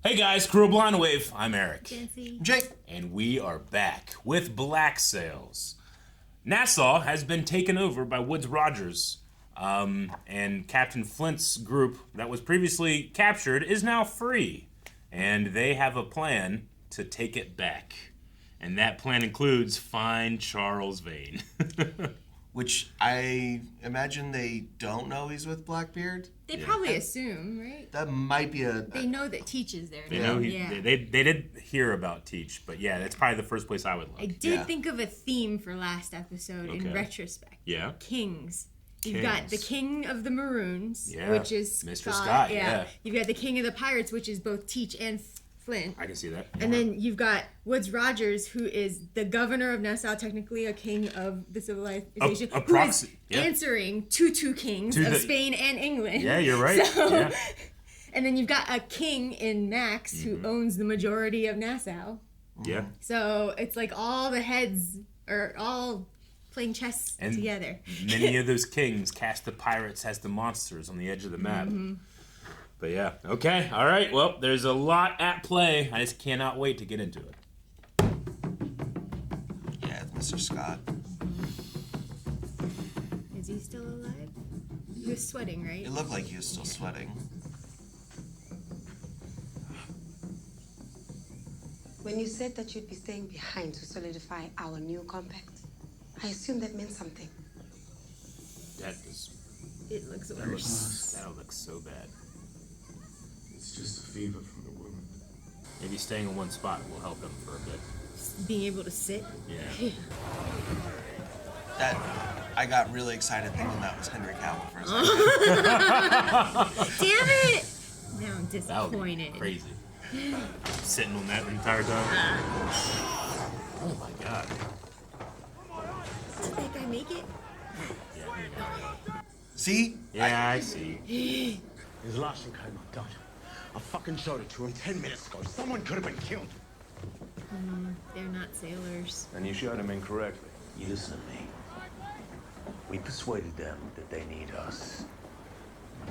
Hey guys, Crew of Blind Wave. I'm Eric. Janci. Jake. And we are back with Black Sails. Nassau has been taken over by Woodes Rogers. And Captain Flint's group that was previously captured is now free. And they have a plan to take it back. And that plan includes find Charles Vane. Which I imagine they don't know he's with Blackbeard. They probably assume, right? That might be a... They know that Teach is there. They know they did hear about Teach, but yeah, that's probably the first place I would look. I did think of a theme for last episode in retrospect. Yeah. Kings. You've got the King of the Maroons, Yeah. which is Mr. Scott, yeah. You've got the King of the Pirates, which is both Teach and Flint. I can see that. And then you've got Woodes Rogers, who is the governor of Nassau, technically a king of the civilization, A who is proxy, yeah. answering to two kings of Spain and England. Yeah, you're right. So, yeah. And then you've got a king in Max who owns the majority of Nassau. Yeah. So it's like all the heads are all playing chess And together. Many of those kings cast the pirates as the monsters on the edge of the map. But yeah, okay, all right. Well, there's a lot at play. I just cannot wait to get into it. Yeah, it's Mr. Scott. Is he still alive? He was sweating, right? It looked like he was still sweating. When you said that you'd be staying behind to solidify our new compact, I assumed that meant something. That is, It looks worse. that looks so bad. It's just a fever from the wound. Maybe staying in one spot will help him for a bit. Being able to sit. Yeah. That... I got really excited thinking that was Henry Cavill for a second. Damn it! Now I'm That would be disappointed. crazy. Sitting on that the entire time. Oh my god. Did that guy make it? See? Yeah, I see. His last thing came undone. I fucking showed it to him 10 minutes ago. Someone could have been killed. They're not sailors. And you shot him incorrectly. You listen to me. We persuaded them that they need us.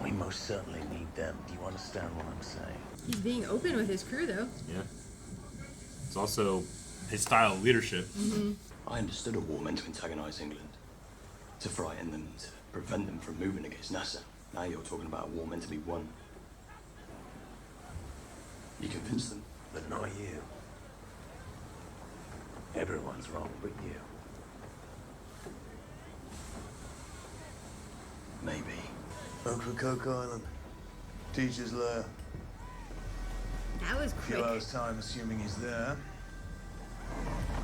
We most certainly need them. Do you understand what I'm saying? He's being open with his crew, though. Yeah. It's also his style of leadership. I understood a war meant to antagonize England, to frighten them, to prevent them from moving against Nassau. Now you're talking about a war meant to be won. You convinced them. But not you. Everyone's wrong but you. Maybe. Ocracoke Island. Teacher's lair. That was A few quick. hours' time, assuming he's there.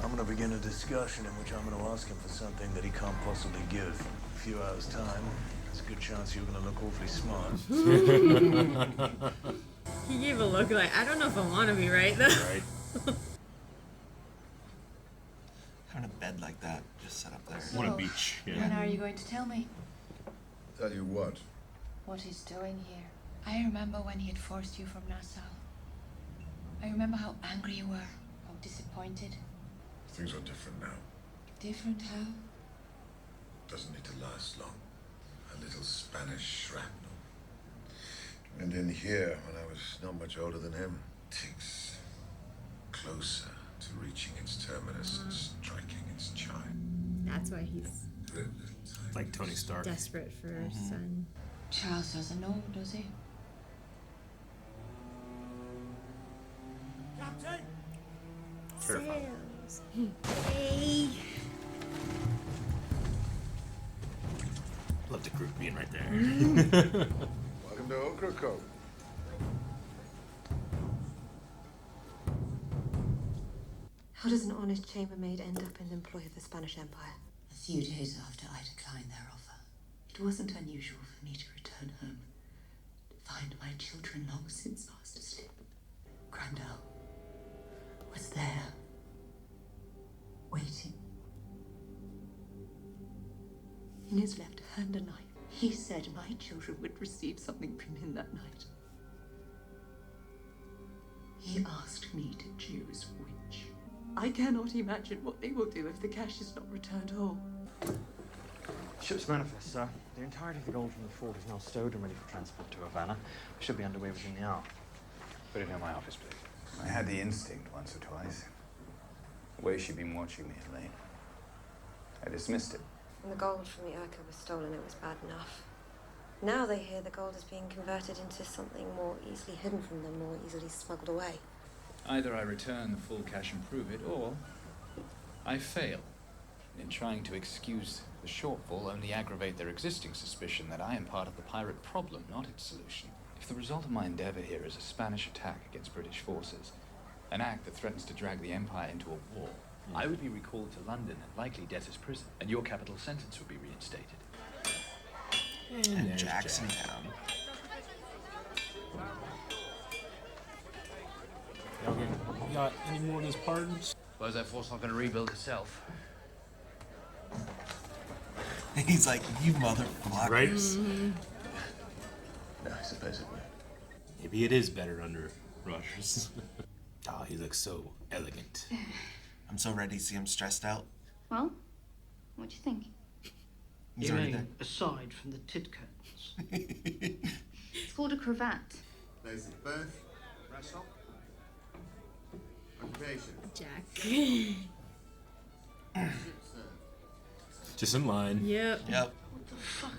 I'm gonna begin a discussion in which I'm gonna ask him for something that he can't possibly give. A few hours' time, there's a good chance you're gonna look awfully smart. He gave a look like, I don't know if I want to be right, though. Right. Having a bed like that just set up there. What a beach. When Yeah. are you going to tell me Tell you what? what he's doing here? I remember when he had forced you from Nassau. I remember how angry you were, how disappointed. Things are different now. Different how? Doesn't need to last long. A little Spanish shrapnel. And in here, when I was not much older than him, ticks closer to reaching its terminus and striking its chime. That's why he's Like Tony Stark. desperate for his son. Charles doesn't know, does he? Terrifying. Sails. Hey. Love the group being right there. Welcome to Ocracoke. How does an honest chambermaid end up in the employ of the Spanish Empire? A few days after I declined their offer. It wasn't unusual for me to return home, to find my children long since fast asleep. Grandel was there, waiting. In his left hand, a knife. He said my children would receive something from him that night. He asked me to choose which. I cannot imagine what they will do if the cash is not returned whole. Ship's manifest, sir. The entirety of the gold from the fort is now stowed and ready for transport to Havana. We should be underway within the hour. Put it in my office, please. I had the instinct once or twice. The way she'd been watching me and Vane. I dismissed it. When the gold from the Urca was stolen, it was bad enough. Now they hear the gold is being converted into something more easily hidden from them, more easily smuggled away. Either I return the full cash and prove it, or I fail. In trying to excuse the shortfall, only aggravate their existing suspicion that I am part of the pirate problem, not its solution. If the result of my endeavor here is a Spanish attack against British forces, an act that threatens to drag the Empire into a war, I would be recalled to London and likely debtor's prison, and your capital sentence would be reinstated. And Jacksontown. You got any more of those pardons? Suppose that fort's not going to rebuild itself. He's like, you motherfuckers. Right? No, I suppose it would. Maybe it is better under Rogers. Oh, he looks so elegant. I'm so ready to see him stressed out. Well, what do you think? He's You already mean, there. aside from the tit curtains? It's called a cravat. Place of birth, dress up, occupation. Jack. Just in line. Yep. Yep. What the fuck?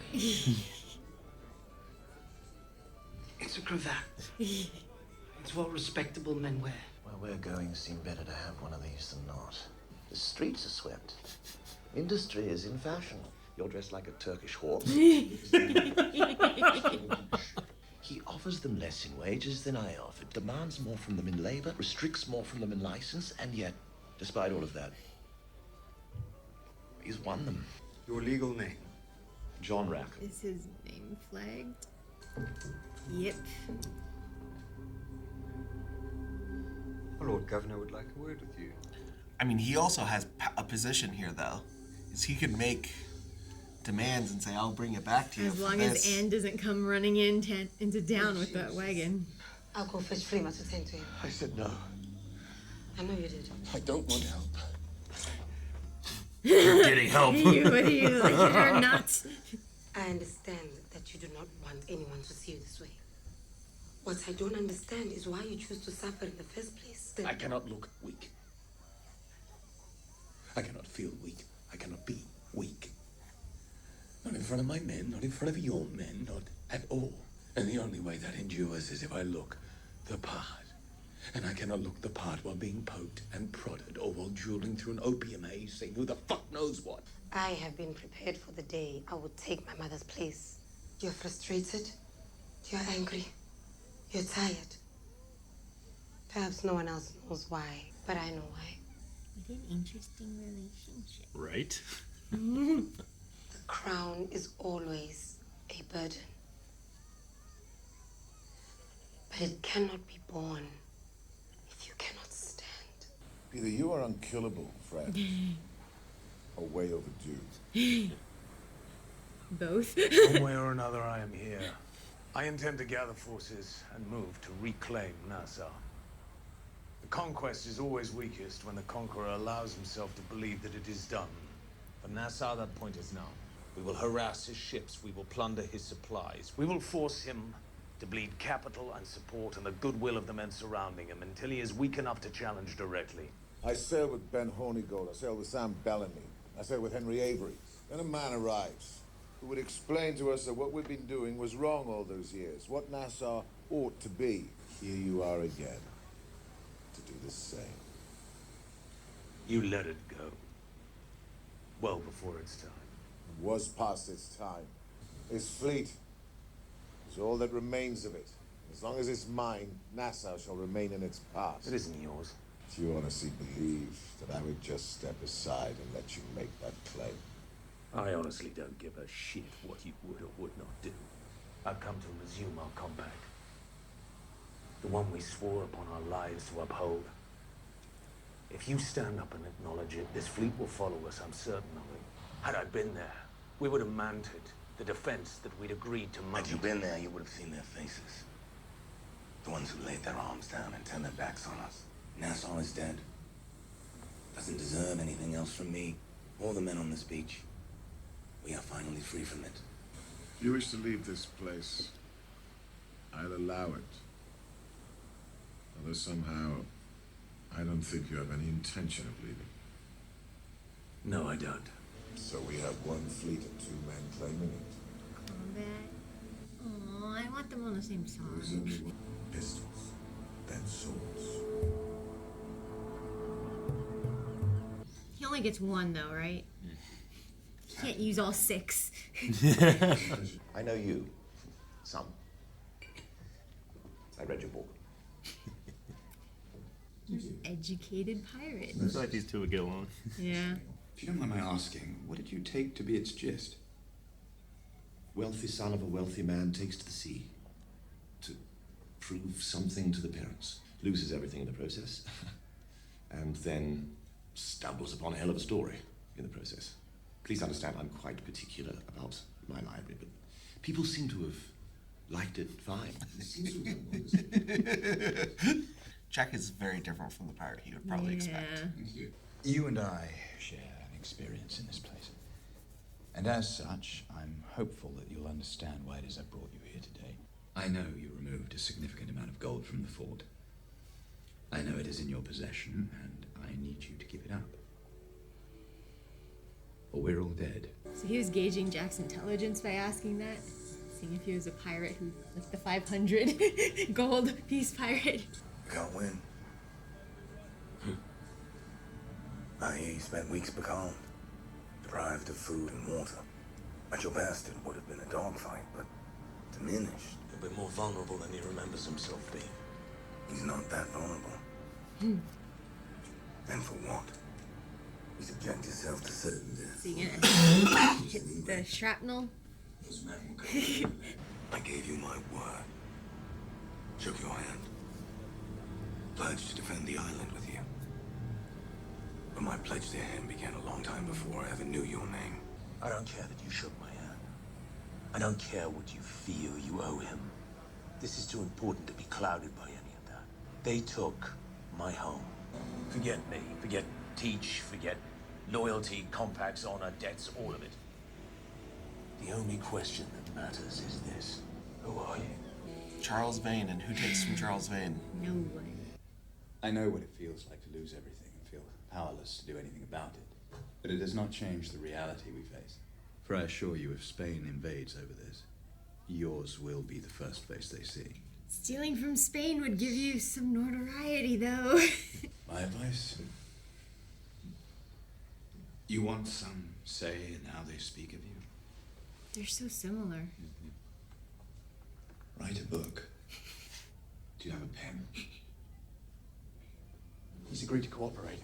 It's a cravat. It's what respectable men wear. Where we're going, it seemed better to have one of these than not. The streets are swept. Industry is in fashion. You're dressed like a Turkish whore. He offers them less in wages than I offered, demands more from them in labor, restricts more from them in license, and yet, despite all of that, he's won them. Your legal name? John Rack. Is his name flagged? Yep. The Lord Governor would like a word with you. I mean, he also has a position here, though. Is he can make demands and say, I'll bring it back to you. As for long this. as Anne doesn't come running into town with that wagon. I'll go fetch Flima to tend to him. I said no. I know you did. I don't want help. Getting help. What are you, like you're nuts? I understand that you do not want anyone to see you this way. What I don't understand is why you choose to suffer in the first place. I cannot look weak. I cannot feel weak. I cannot be weak. Not in front of my men, not in front of your men, not at all. And the only way that endures is if I look the part. And I cannot look the part while being poked and prodded, or while drooling through an opium haze saying who the fuck knows what. I have been prepared for the day I would take my mother's place. You're frustrated. You're angry. You're tired. Perhaps no one else knows why, but I know why. What an interesting relationship. Right? The crown is always a burden. But it cannot be borne if you cannot stand. Either you are unkillable, friend, or way overdue. Both. One way or another, I am here. I intend to gather forces and move to reclaim Nassau. The conquest is always weakest when the conqueror allows himself to believe that it is done. For Nassau, that point is now. We will harass his ships, we will plunder his supplies, we will force him to bleed capital and support and the goodwill of the men surrounding him until he is weak enough to challenge directly. I sailed with Ben Hornigold, I sailed with Sam Bellamy, I sailed with Henry Avery. Then a man arrives who would explain to us that what we've been doing was wrong all those years, what Nassau ought to be. Here you are again, to do the same. You let it go. Well before its time. It was past its time. This fleet is all that remains of it. As long as it's mine, Nassau shall remain in its past. It isn't yours. Do you honestly believe that I would just step aside and let you make that claim? I honestly don't give a shit what you would or would not do. I've come to resume our compact. The one we swore upon our lives to uphold. If you stand up and acknowledge it, this fleet will follow us, I'm certain of it. Had I been there, we would have mounted the defense that we'd agreed to mount. Had you been there, you would have seen their faces. The ones who laid their arms down and turned their backs on us. Nassau is dead. Doesn't deserve anything else from me or the men on this beach. We are finally free from it. If you wish to leave this place, I'll allow it. Although somehow, I don't think you have any intention of leaving. No, I don't. So we have one fleet and 2 men claiming it. Combat. Oh, I want them on the same song. Pistols, then swords. He only gets 1 though, right? He can't use all 6. I know you. Some. I read your book. Educated pirate. I feel like these two would get along. Yeah. If you don't mind my asking, what did you take to be its gist? Wealthy son of a wealthy man takes to the sea to prove something to the parents, loses everything in the process, and then stumbles upon a hell of a story in the process. Please understand, I'm quite particular about my library, but people seem to have liked it fine. Jack is very different from the pirate he would probably expect. You and I share an experience in this place. And as such, I'm hopeful that you'll understand why it is I brought you here today. I know you removed a significant amount of gold from the fort. I know it is in your possession, and I need you to give it up. Or we're all dead. So he was gauging Jack's intelligence by asking that, seeing if he was a pirate who, like the 500 gold piece pirate. Can't win. I hear you spent weeks becalmed, deprived of food and water. At your best, it would have been a dogfight, but diminished. A bit more vulnerable than he remembers himself being. He's not that vulnerable. And for what? You subject yourself to certain death. So you're gonna hit the shrapnel? I gave you my word. Shook your hand. Pledged to defend the island with you. But my pledge to him began a long time before I ever knew your name. I don't care that you shook my hand. I don't care what you feel you owe him. This is too important to be clouded by any of that. They took my home. Forget me. Forget Teach. Forget loyalty, compacts, honor, debts, all of it. The only question that matters is this. Who are you? Charles Vane, and who takes from Charles Vane? No one. I know what it feels like to lose everything and feel powerless to do anything about it. But it does not change the reality we face. For I assure you, if Spain invades over this, yours will be the first face they see. Stealing from Spain would give you some notoriety, though. My advice? You want some say in how they speak of you? They're so similar. Write a book. Do you have a pen? He's agreed to cooperate.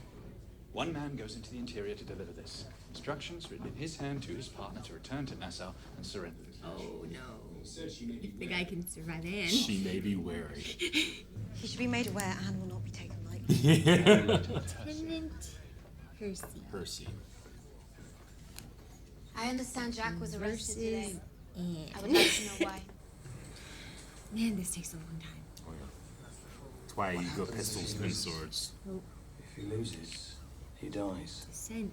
One man goes into the interior to deliver this. Instructions written in his hand to his partner to return to Nassau and surrender. Oh no. If the guy can survive Anne. She may be wary. He should be made aware Anne will not be taken lightly. Lieutenant Hershey. I understand Jack was arrested today. Anne. I would like to know why. Man, this takes a long time. Oh, yeah. That's why you go pistols and swords. Oh. If he loses, he dies. Descent.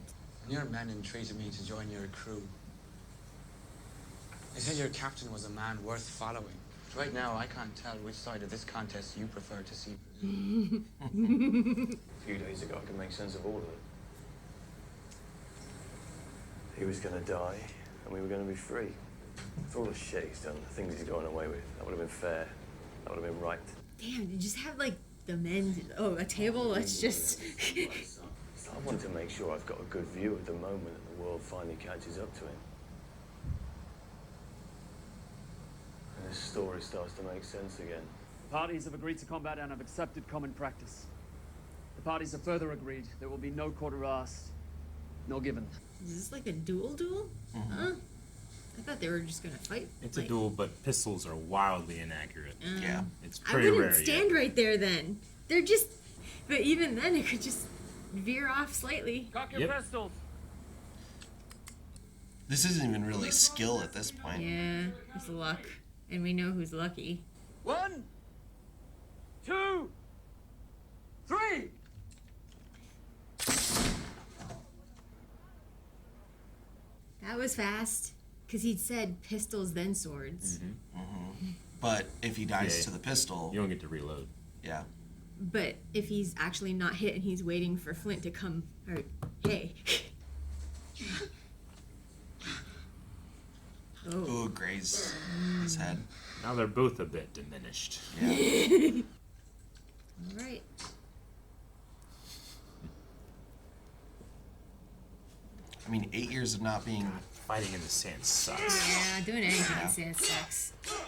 Your men entreated me to join your crew. They said your captain was a man worth following. But right now, I can't tell which side of this contest you prefer to see. A few days ago, I could make sense of all of it. He was going to die, and we were going to be free. For all the shit he's done, the things he's gone away with, that would have been fair. That would have been right. Damn, you just have like the men. Oh, a table. Let's just. I want to make sure I've got a good view of the moment that the world finally catches up to him. And this story starts to make sense again. The parties have agreed to combat and have accepted common practice. The parties have further agreed there will be no quarter asked, no given. Is this like a duel? Huh? I thought they were just gonna fight. It's a duel, but pistols are wildly inaccurate. Yeah. It's I pretty wouldn't rare. stand right there then. They're just. But even then, it could just veer off slightly. Cock your pistols. This isn't even really skill at this point. Yeah, it's luck, and we know who's lucky. 1, 2, 3. That was fast, because he'd said pistols then swords. But if he dies Yeah, to the pistol, you don't get to reload. Yeah. But if he's actually not hit and he's waiting for Flint to come, or hey. Ooh, graze his head. Now they're both a bit diminished. Yeah. All right. I mean, 8 years of not being... Fighting in the sand sucks. Yeah, doing anything in sand sucks. Oh,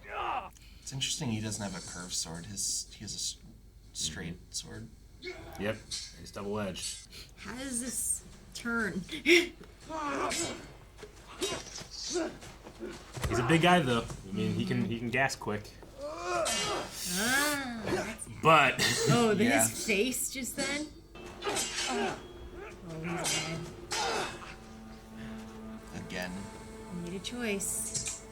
yeah. It's interesting he doesn't have a curved sword. He has a straight sword. Yep, it's double-edged. How does this turn? He's a big guy, though. I mean, he can gas quick. Ah, that's But his face just then. Oh, he's dead. Again. You made a choice.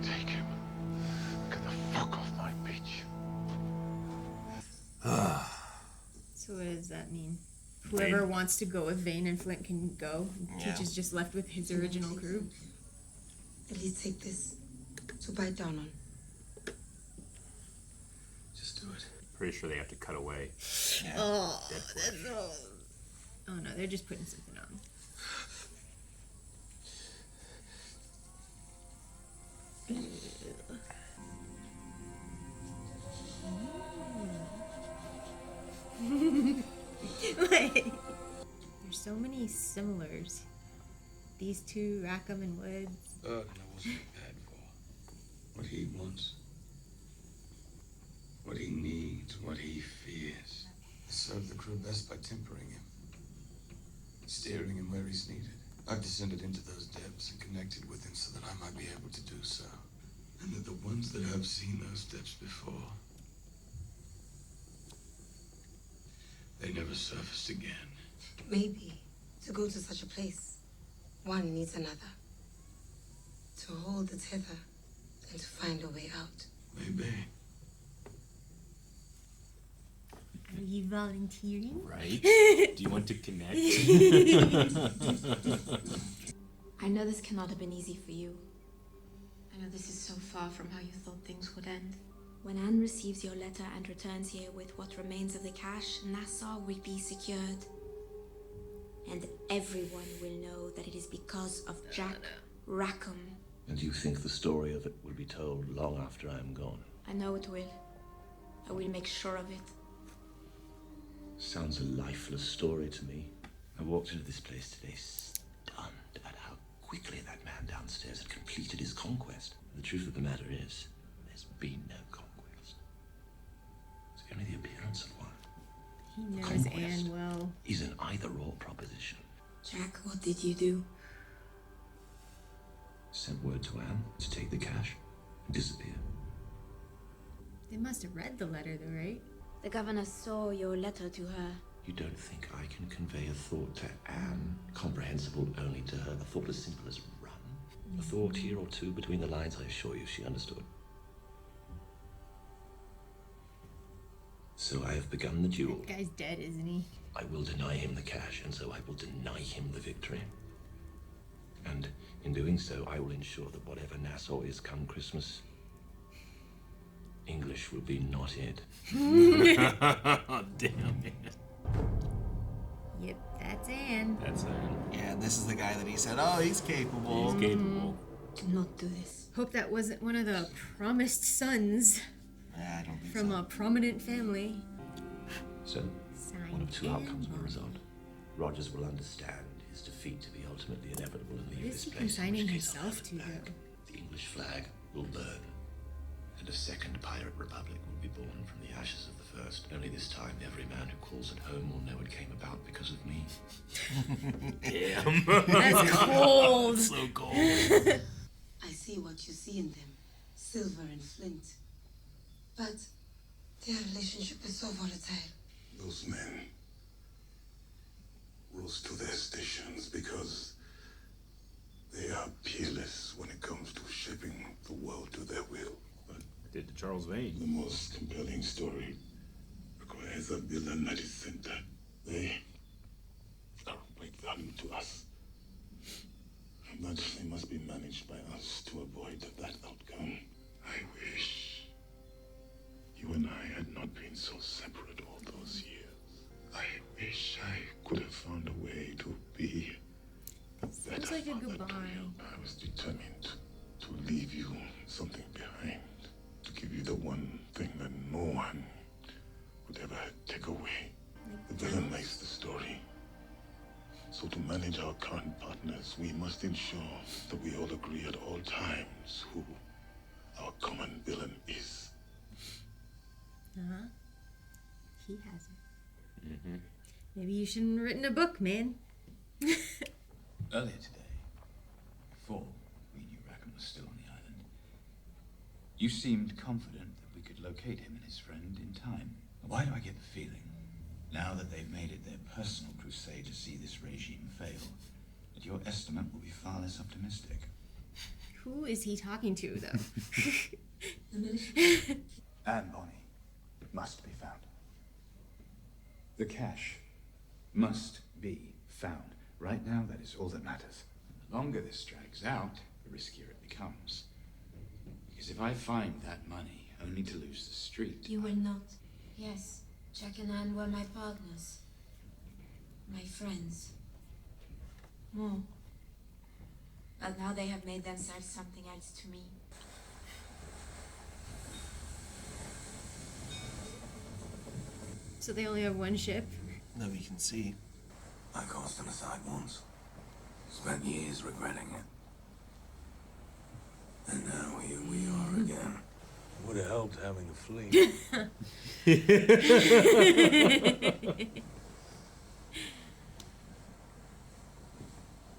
Take him. Get the fuck off my beach. So what does that mean? Whoever Vane. wants to go with Vane and Flint can go. Yeah. Teach is just left with his original crew. At least take this to bite down on. Just do it. Pretty sure they have to cut away. Yeah. Oh, Dead flesh. that's oh no, they're just putting something on. Like, there's so many similars. These two, Rackham and Woods. Berg knows what he's bad for. What he wants. What he needs. What he fears. Serve the crew best by tempering him. Steering him where he's needed. I've descended into those depths and connected with him so that I might be able to do so. And that the ones that have seen those depths before, they never surfaced again. Maybe to go to such a place, one needs another. To hold the tether and to find a way out. Maybe. Are you volunteering? Right? Do you want to connect? I know this cannot have been easy for you. I know this is so far from how you thought things would end. When Anne receives your letter and returns here with what remains of the cash, Nassau will be secured. And everyone will know that it is because of Jack Rackham. And you think the story of it will be told long after I am gone? I know it will. I will make sure of it. Sounds a lifeless story to me. I walked into this place today stunned at how quickly that man downstairs had completed his conquest. The truth of the matter is, there's been no conquest. It's only the appearance of one. He knows Conquest Anne well. is an either-or proposition. Jack, what did you do? Sent word to Anne to take the cash and disappear. They must have read the letter though, right? The governor saw your letter to her. You don't think I can convey a thought to Anne, comprehensible only to her? A thought as simple as run? A thought here or two between the lines, I assure you she understood. So I have begun the duel. That guy's dead, isn't he? I will deny him the cash, and so I will deny him the victory. And in doing so, I will ensure that whatever Nassau is come Christmas, English will be not it. Damn it. Yep, that's Anne. That's Anne. Yeah, this is the guy that he said, oh, he's capable. He's capable. Do not do this. Hope that wasn't one of the promised sons Yeah, I don't think from so. a prominent family. So, one of two outcomes will result. Rogers will understand his defeat to be ultimately inevitable and leave What this is he place, in consigning which case I'll himself have to, it back. though? The English flag will burn, and a second pirate republic will be born from the ashes of the first. Only this time, every man who calls it home will know it came about because of me. Damn. That's cold. So cold. I see what you see in them, Silver and Flint. But their relationship is so volatile. Those men rose to their stations because they are peerless when it comes to shaping the world to their will. But did to Charles Vane. The most compelling story requires a villain at its center. They are of great value to us. But they must be managed by us to avoid that outcome. I wish you and I had not been so separate all those years. I wish I could have found a way to be a better Sounds like a father to goodbye. you. I was determined to leave you something behind, to give you the one thing that no one could ever take away. The villain makes the story. So to manage our current partners, we must ensure that we all agree at all times who our common villain is. Uh-huh. He hasn't. Mm-hmm. Maybe you shouldn't have written a book, man. Earlier today, before we knew Rackham was still on the island, you seemed confident that we could locate him and his friend in time. Why do I get the feeling, now that they've made it their personal crusade to see this regime fail, that your estimate will be far less optimistic? Who is he talking to, though? And Bonnie must be found. The cash must be found. Right now, that is all that matters. The longer this drags out, the riskier it becomes. Because if I find that money only to lose the street... You will not. Yes, Jack and Anne were my partners. My friends. More. But now they have made themselves something else to me. So they only have one ship? That we can see. I cast him aside once. Spent years regretting it. And now here we are again. Would have helped having a fleet.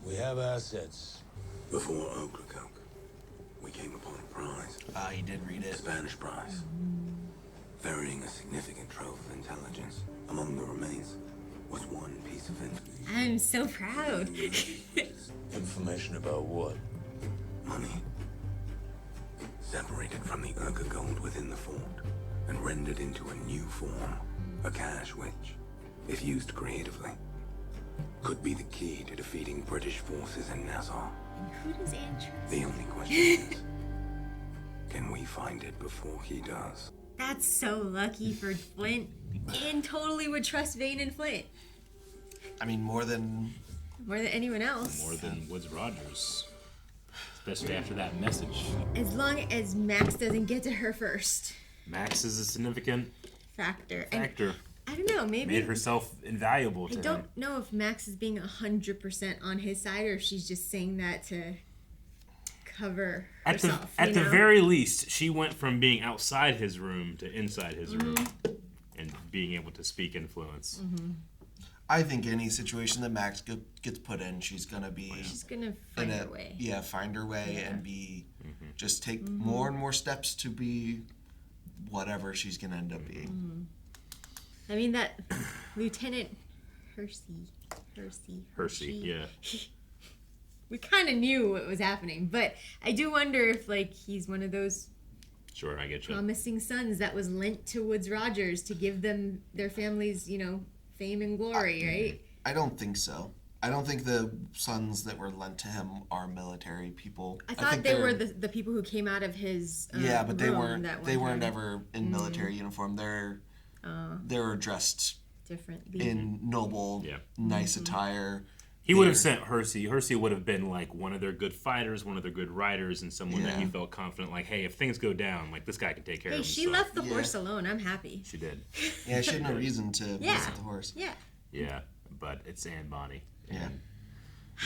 We have assets. Before Ocracoke, we came upon a prize. Ah, you did read it. A Spanish prize. Ferrying a significant trove of intelligence. Among the remains was one piece of information. I'm so proud. Information about what? Money. Separated from the Urga gold within the fort and rendered into a new form. A cash which, if used creatively, could be the key to defeating British forces in Nassau. And who does Anne trust? The only question is, can we find it before he does? That's so lucky for Flint. Anne totally would trust Vane and Flint. I mean, more than anyone else. More than Woods Rogers. Especially after that message. As long as Max doesn't get to her first. Max is a significant factor. And I don't know, maybe... made herself invaluable to him. I don't know if Max is being 100% on his side or if she's just saying that to cover herself. At the very least, she went from being outside his room to inside his room and being able to speak influence. Mm-hmm. I think any situation that Max gets put in, she's gonna be. She's gonna find her way. Yeah, find her way and be just take more and more steps to be whatever she's gonna end up being. I mean that Lieutenant Hershey, yeah. We kind of knew what was happening, but I do wonder if he's one of those. Sure, I get you. Promising sons that was lent to Woods Rogers to give them their families, fame and glory, right? I don't think so. I don't think the sons that were lent to him are military people. I thought they were the people who came out of his yeah, but they room weren't ever in military uniform. They were dressed differently in noble, nice attire. He would have sent Hershey. Hershey would have been one of their good fighters, one of their good riders, and someone that he felt confident, hey, if things go down, this guy can take care of himself. She left the horse alone. I'm happy. She did. Yeah, she had no reason to visit the horse. Yeah. Yeah, but it's Anne Bonny. Yeah.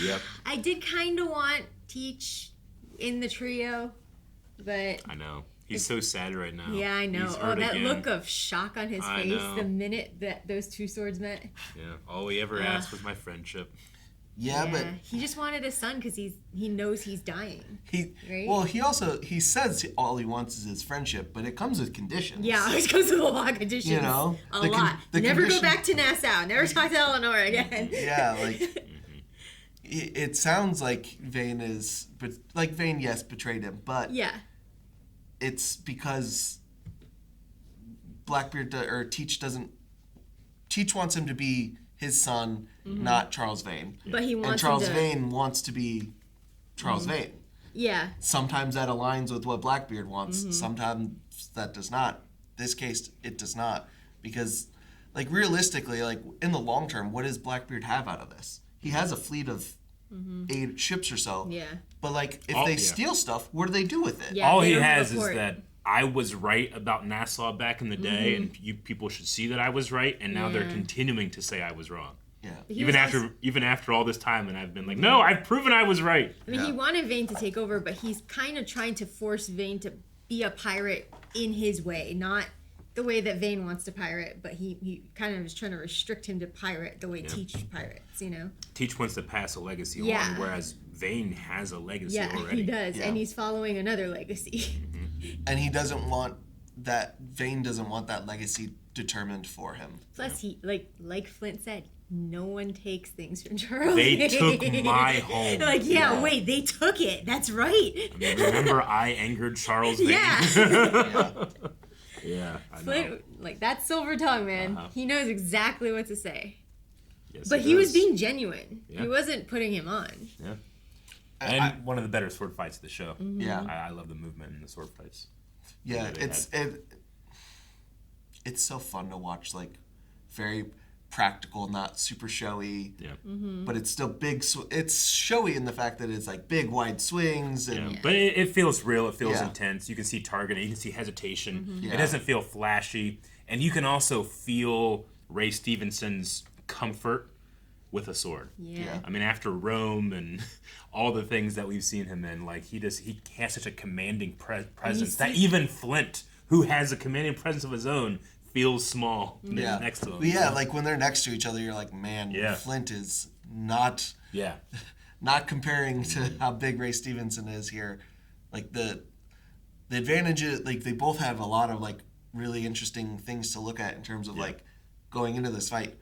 Yep. I did kind of want Teach in the trio, but... I know. He's so sad right now. Yeah, I know. That again. Look of shock on his face the minute that those two swords met. Yeah, all he ever asked was my friendship. Yeah, but he just wanted a son because he knows he's dying. Right? Well, he says all he wants is his friendship, but it comes with conditions. Yeah, it comes with a lot of conditions. A lot. Never go back to Nassau. Never talk to Eleanor again. Yeah, it sounds like Vane is, Vane, yes, betrayed him, but it's because Blackbeard or Teach wants him to be his son, not Charles Vane. But he wants and Charles him to... Vane wants to be Charles Vane. Yeah. Sometimes that aligns with what Blackbeard wants. Sometimes that does not. This case, it does not. Because, like, realistically, like, in the long term, what does Blackbeard have out of this? He has a fleet of 8 ships or so. Yeah. But, like, if they steal stuff, what do they do with it? Yeah, All they he don't has report. is that I was right about Nassau back in the day, and you people should see that I was right, and now they're continuing to say I was wrong. Yeah. Even after all this time, and I've been like, no, I've proven I was right. I mean, he wanted Vane to take over, but he's kind of trying to force Vane to be a pirate in his way, not the way that Vane wants to pirate, but he kind of is trying to restrict him to pirate the way Teach pirates, you know? Teach wants to pass a legacy on, whereas Vane has a legacy already. He does, and he's following another legacy. And he doesn't want that, Vane doesn't want that legacy determined for him. Plus, he, like Flint said, no one takes things from Charles. They took my home. Like, wait, they took it. That's right. I mean, remember I angered Charles Vane? Yeah. I know. Flint, like, that's silver tongue, man. He knows exactly what to say. Yes, But he was being genuine. Yeah. He wasn't putting him on. Yeah. And one of the better sword fights of the show. Yeah. I love the movement in the sword fights. Yeah, it's so fun to watch, like, very practical, not super showy. Yeah. But it's still big. It's showy in the fact that it's like big, wide swings. And But it feels real. It feels intense. You can see targeting. You can see hesitation. Yeah. It doesn't feel flashy. And you can also feel Ray Stevenson's comfort with a sword. Yeah. I mean, after Rome and all the things that we've seen him in, like, he has such a commanding presence that even Flint, who has a commanding presence of his own, feels small next to him. But yeah, like when they're next to each other, you're like, man, Flint is not comparing to how big Ray Stevenson is here. Like the advantages, like they both have a lot of like really interesting things to look at in terms of like going into this fight.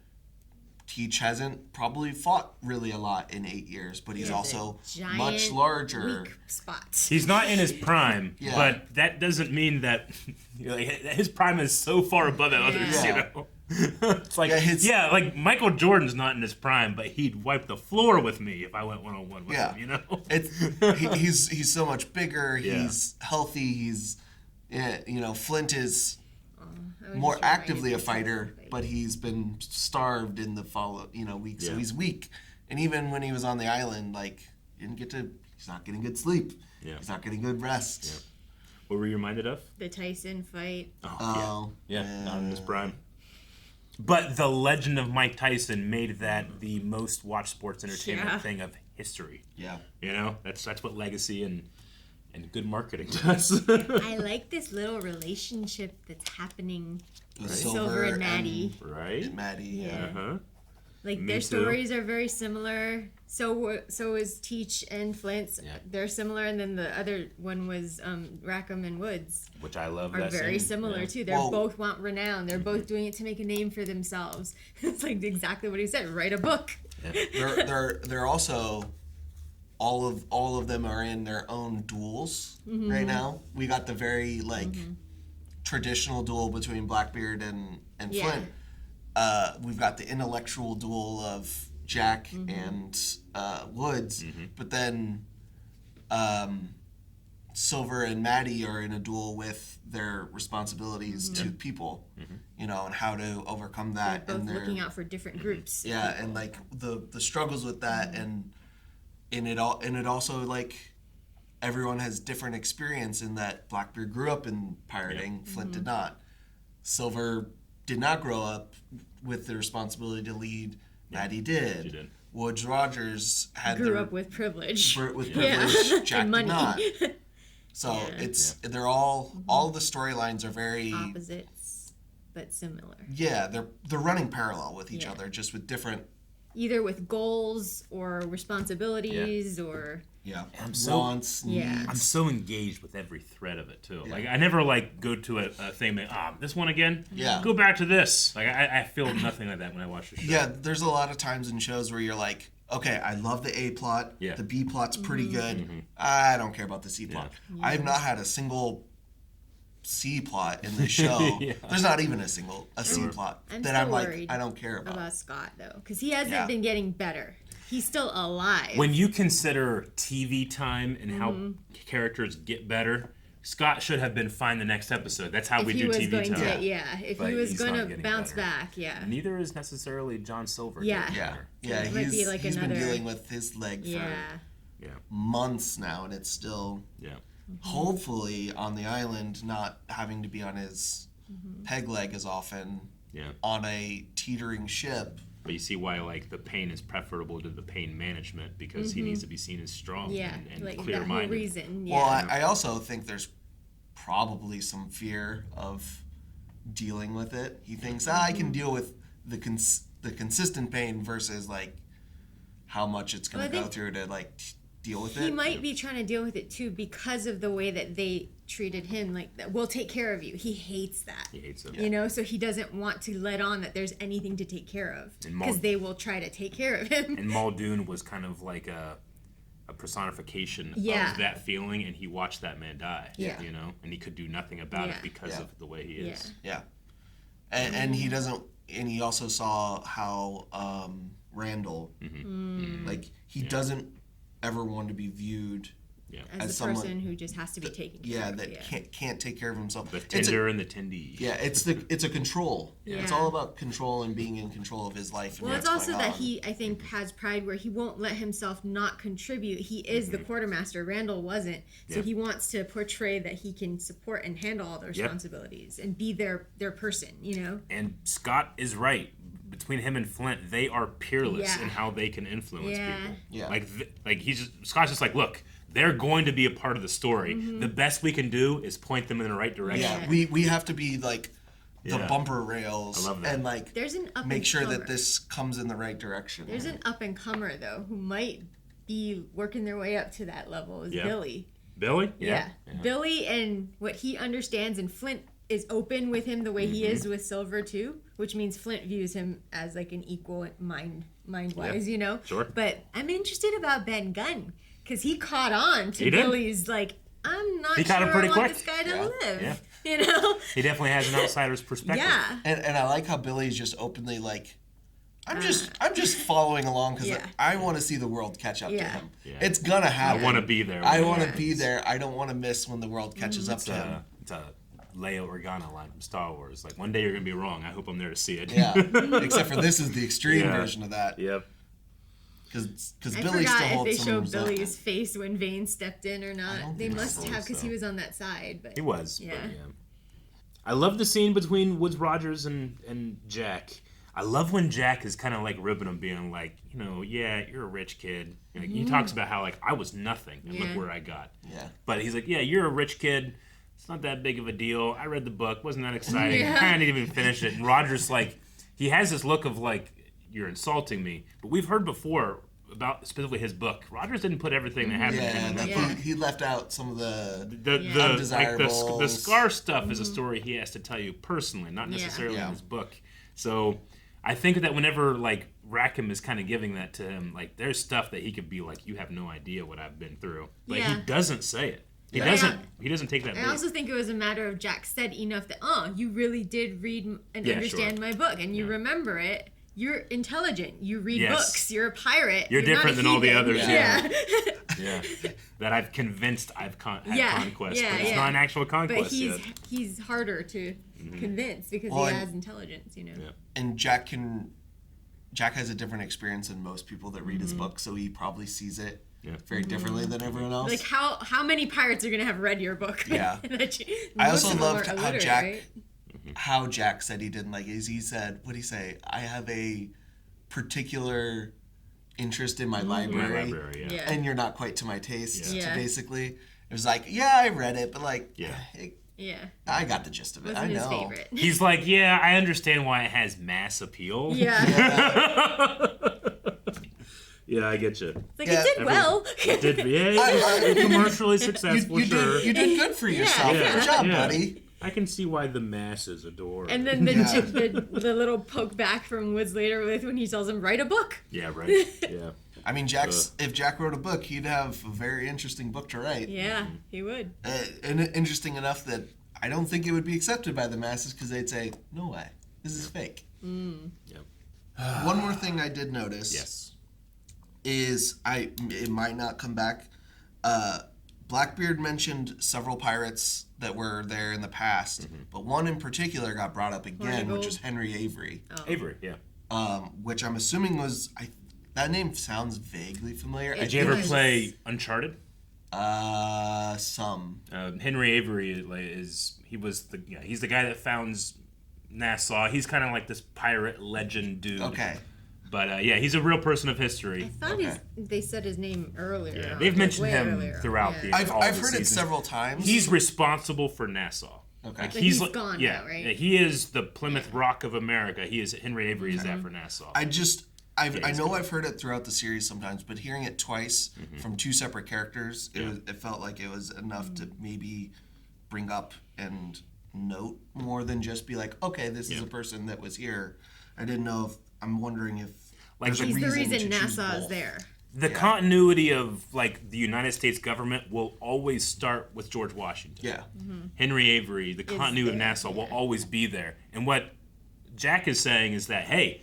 Teach hasn't probably fought really a lot in 8 years, but he's also much larger. Weak spots. He's not in his prime, but that doesn't mean that his prime is so far above others, you know? It's like, like Michael Jordan's not in his prime, but he'd wipe the floor with me if I went one-on-one with him, you know? He's so much bigger, he's healthy, he's, you know, Flint is more actively a fighter, but he's been starved in the week, so he's weak. And even when he was on the island, like, he's not getting good sleep. Yeah. He's not getting good rest. Yeah. What were you reminded of? The Tyson fight. Not in his prime. But the legend of Mike Tyson made that the most watched sports entertainment thing of history. Yeah. You know, that's what legacy and good marketing does. I like this little relationship that's happening with Silver and Maddie. Right? Maddie, yeah. Uh-huh. Like, Me their too. stories are very similar. So is Teach and Flint's. Yeah. They're similar, and then the other one was Rackham and Woods. Which I love. Are very similar too. They both want renown. They're both doing it to make a name for themselves. It's like exactly what he said. Write a book. Yeah. They're also all of them are in their own duels right now. We got the very traditional duel between Blackbeard and Flint. We've got the intellectual duel of Jack and Woods, but then Silver and Maddie are in a duel with their responsibilities to people, you know, and how to overcome that. They're both and looking out for different groups. Yeah, and like the struggles with that, and it also like everyone has different experience in that. Blackbeard grew up in pirating, Flint did not. Silver did not grow up with the responsibility to lead. Maddie did. She did. Woods Rogers grew up with privilege. Jack money. did not. So they're all of the storylines are very opposites, but similar. Yeah, they're running parallel with each other, just with different. Either with goals or responsibilities or wants, needs. I'm so engaged with every thread of it too. Yeah. Like I never go to a thing that this one again. Yeah. Go back to this. Like I feel nothing like that when I watch the show. Yeah, there's a lot of times in shows where you're like, okay, I love the A plot. Yeah. The B plot's pretty good. I don't care about the C plot. Yeah. I have not had a single C plot in the show. There's not even a C plot that I'm like, I don't care about Scott though, because he hasn't been getting better. He's still alive. When you consider TV time and how characters get better, Scott should have been fine the next episode. That's how we do TV time. If he was going to bounce back, Neither is necessarily John Silver. Yeah. He's been dealing with his leg for months now, and it's still hopefully on the island not having to be on his peg leg as often on a teetering ship. But you see why like the pain is preferable to the pain management, because he needs to be seen as strong and like clear-minded. That whole reason. Well, I also think there's probably some fear of dealing with it. He thinks I can deal with the consistent pain versus like how much it's going to go through to like deal with it. He might be trying to deal with it too because of the way that they treated him. Like, we'll take care of you. He hates that. He hates it. You know, so he doesn't want to let on that there's anything to take care of, because they will try to take care of him. And Muldoon was kind of like a personification of that feeling, and he watched that man die. You know, and he could do nothing about it because of the way he is. And he doesn't. And he also saw how Randall, like, he doesn't ever want to be viewed as the someone, person who just has to be taken care of. That can't take care of himself. The tender and the tendy. Yeah, it's a control. It's all about control and being in control of his life. Well, it's also that he, I think, has pride where he won't let himself not contribute. He is the quartermaster. Randall wasn't. So he wants to portray that he can support and handle all the responsibilities and be their person, you know? And Scott is right. Between him and Flint, they are peerless in how they can influence people. Yeah. Like Scott's just like, look, they're going to be a part of the story. The best we can do is point them in the right direction. Yeah, we have to be like the bumper rails. I love that. And like make sure that this comes in the right direction. There's an up and comer though who might be working their way up to that level is Billy. Billy? Yeah. Billy and what he understands, and Flint is open with him the way he is with Silver too, which means Flint views him as like an equal mind-wise, you know? Sure. But I'm interested about Ben Gunn, because he caught on to Billy's like, I'm not sure I want this guy to live. You know? He definitely has an outsider's perspective. Yeah. And I like how Billy's just openly like, I'm just following along because I want to see the world catch up to him. It's gonna happen. I want to be there. I want to be there. I don't want to miss when the world catches up to him. It's a Leia Organa line from Star Wars. Like, one day you're gonna be wrong. I hope I'm there to see it. Yeah. Except for this is the extreme version of that. Yep. Because I Billy forgot still holds if they some showed resentment. Billy's face when Vane stepped in or not. They must have, because he was on that side. But he was. Yeah. But, I love the scene between Woodes Rogers and Jack. I love when Jack is kind of like ribbing him, being like, you know, yeah, you're a rich kid. Like, he talks about how like I was nothing and look where I got. Yeah. But he's like, yeah, you're a rich kid. It's not that big of a deal. I read the book. Wasn't that exciting? I didn't even finish it. And Roger's like, he has this look of like, you're insulting me. But we've heard before about specifically his book. Rogers didn't put everything that happened to him in that book. He left out some of the undesirables. Like the Scar stuff is a story he has to tell you personally, not necessarily in his book. So I think that whenever like Rackham is kind of giving that to him, like there's stuff that he could be like, you have no idea what I've been through. But he doesn't say it. He doesn't take that. I also think it was a matter of Jack said enough that, you really did read and understand my book, and you remember it. You're intelligent. You read books. You're a pirate. You're different than all the others. Yeah. That I've convinced had conquest, but it's not an actual conquest yet. But he's harder to convince because he has intelligence, you know. Yeah. And Jack has a different experience than most people that read his book, so he probably sees it very differently than everyone else. Like how many pirates are gonna have read your book? Yeah. I also loved how Jack said he didn't like it. He said, what did he say? I have a particular interest in my library, and you're not quite to my taste. So basically, it was like, I read it, but like, I got the gist of it. I know. His favorite. He's like, I understand why it has mass appeal. Yeah, I get you. It's like, it did well. It did, it was commercially successful, sure. You did good for yourself. Good job, buddy. I can see why the masses adore. And then the little poke back from Woods later with when he tells him, write a book. Yeah, right. Yeah. I mean, if Jack wrote a book, he'd have a very interesting book to write. Yeah, he would. And interesting enough that I don't think it would be accepted by the masses because they'd say, no way, this is fake. Yep. One more thing I did notice. Yes. Is it might not come back. Blackbeard mentioned several pirates that were there in the past, but one in particular got brought up again, which is Henry Avery. Avery, yeah. Which I'm assuming was that name sounds vaguely familiar. Did you ever play Uncharted? Some. Henry Avery he's the guy that founds Nassau. He's kind of like this pirate legend dude. Okay. But he's a real person of history. I thought they said his name earlier. Yeah, they've mentioned him throughout the. I've heard seasons. it several times. He's responsible for Nassau. Okay, like he's gone now, right? Yeah, he is the Plymouth Rock of America. Henry Avery is that for Nassau. I know I've heard it throughout the series sometimes, but hearing it twice from two separate characters, it felt like it was enough to maybe bring up and note more than just be like, okay, this is a person that was here. I didn't know if I'm wondering if he's the reason Nassau is there. The continuity of the United States government will always start with George Washington. Yeah. Henry Avery, the continuity of Nassau will always be there. And what Jack is saying is that, hey,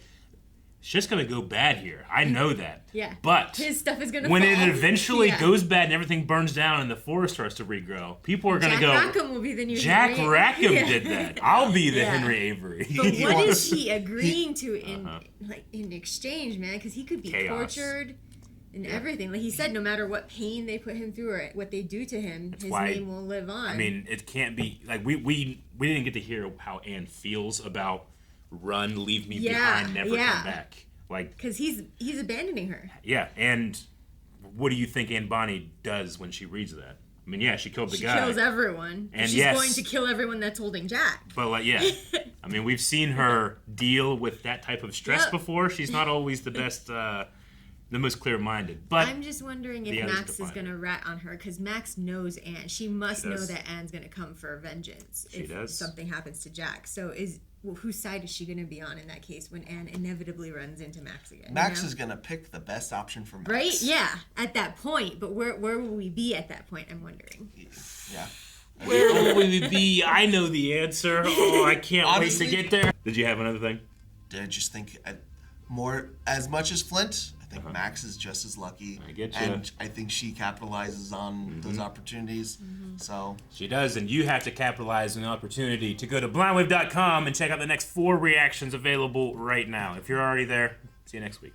it's just going to go bad here. I know that. Yeah. But his stuff is going to when fall. it eventually goes bad and everything burns down and the forest starts to regrow, people are going to go, Jack Rackham will be the new Jack Henry. Rackham did that. I'll be the Henry Avery. But what is he agreeing to in exchange, man? Because he could be tortured and everything. Like he said, no matter what pain they put him through or what they do to him, his name will live on. I mean, it can't be we didn't get to hear how Anne feels about run, leave me behind, never come back. Because he's abandoning her. Yeah, and what do you think Anne Bonny does when she reads that? I mean, she killed the guy. She kills everyone. And she's going to kill everyone that's holding Jack. But I mean, we've seen her deal with that type of stress before. She's not always the best, the most clear-minded. But I'm just wondering if Max is going to rat on her, because Max knows Anne. She must know that Anne's going to come for vengeance if something happens to Jack. So whose side is she going to be on in that case when Anne inevitably runs into Max again? Max is going to pick the best option for Max. Right? Yeah, at that point. But where will we be at that point, I'm wondering. Yeah. Where will we be? I know the answer. Oh, I can't wait to get there. Did you have another thing? I just think as much as Flint, I think Max is just as lucky. I get you. And I think she capitalizes on those opportunities. So she does, and you have to capitalize on the opportunity to go to blindwave.com and check out the next 4 reactions available right now. If you're already there, see you next week.